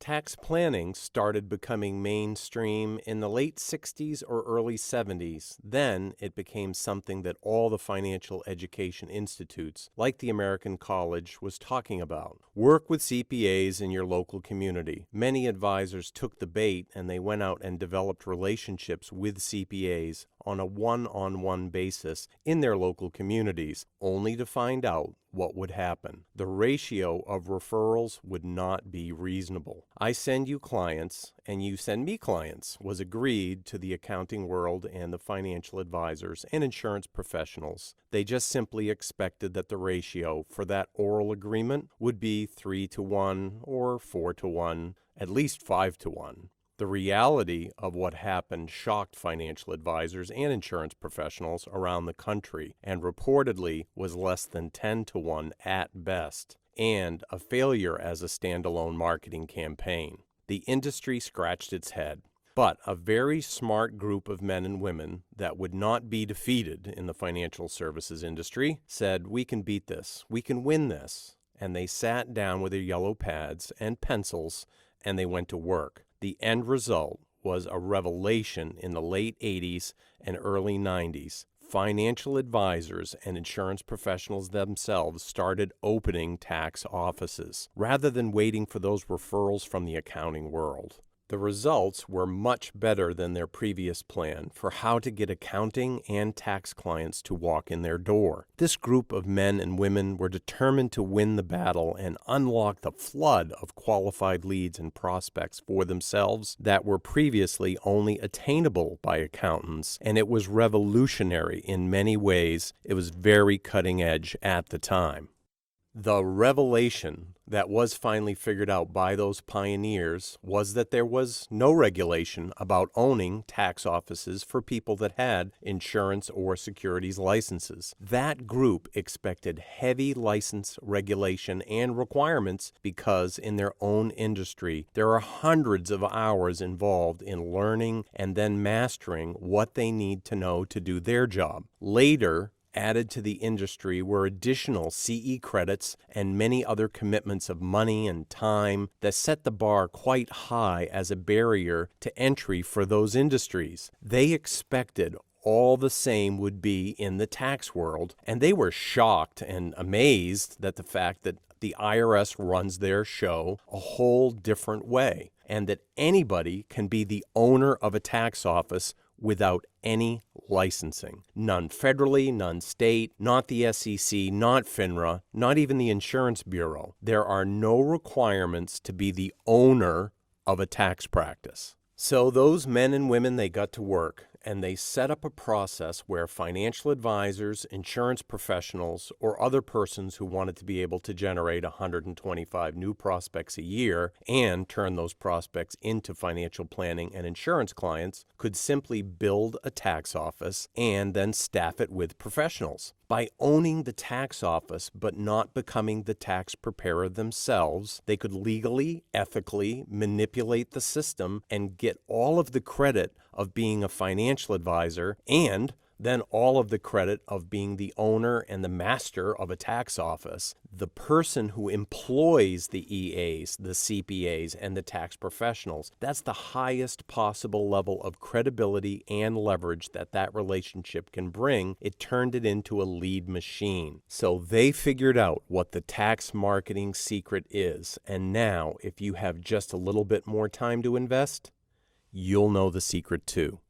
Tax planning started becoming mainstream in the late 60s or early 70s. Then it became something that all the financial education institutes, like the American College, was talking about. Work with CPAs in your local community. Many advisors took the bait and they went out and developed relationships with CPAs on a one-on-one basis in their local communities, only to find out what would happen. The ratio of referrals would not be reasonable. I send you clients and you send me clients was agreed to the accounting world and the financial advisors and insurance professionals. They just simply expected that the ratio for that oral agreement would be 3-to-1 or 4-to-1, at least 5-to-1. The reality of what happened shocked financial advisors and insurance professionals around the country and reportedly was less than 10-to-1 at best, and a failure as a standalone marketing campaign. The industry scratched its head, but a very smart group of men and women that would not be defeated in the financial services industry said, "We can beat this, we can win this," and they sat down with their yellow pads and pencils and they went to work. The end result was a revelation in the late 80s and early 90s. Financial advisors and insurance professionals themselves started opening tax offices rather than waiting for those referrals from the accounting world. The results were much better than their previous plan for how to get accounting and tax clients to walk in their door. This group of men and women were determined to win the battle and unlock the flood of qualified leads and prospects for themselves that were previously only attainable by accountants, and it was revolutionary in many ways. It was very cutting edge at the time. The revelation that was finally figured out by those pioneers was that there was no regulation about owning tax offices for people that had insurance or securities licenses. That group expected heavy license regulation and requirements because in their own industry, there are hundreds of hours involved in learning and then mastering what they need to know to do their job. Later, added to the industry were additional CE credits and many other commitments of money and time that set the bar quite high as a barrier to entry for those industries. They expected all the same would be in the tax world, and they were shocked and amazed that the fact that the IRS runs their show a whole different way, and that anybody can be the owner of a tax office without any licensing. None federally, none state, not the SEC, not FINRA, not even the Insurance Bureau. There are no requirements to be the owner of a tax practice. So those men and women, they got to work and they set up a process where financial advisors, insurance professionals, or other persons who wanted to be able to generate 125 new prospects a year and turn those prospects into financial planning and insurance clients could simply build a tax office and then staff it with professionals. By owning the tax office but not becoming the tax preparer themselves, they could legally, ethically manipulate the system and get all of the credit of being a financial advisor and then all of the credit of being the owner and the master of a tax office. The person who employs the EAs, the CPAs, and the tax professionals, that's the highest possible level of credibility and leverage that that relationship can bring. It turned it into a lead machine. So they figured out what the tax marketing secret is. And now, if you have just a little bit more time to invest, you'll know the secret too.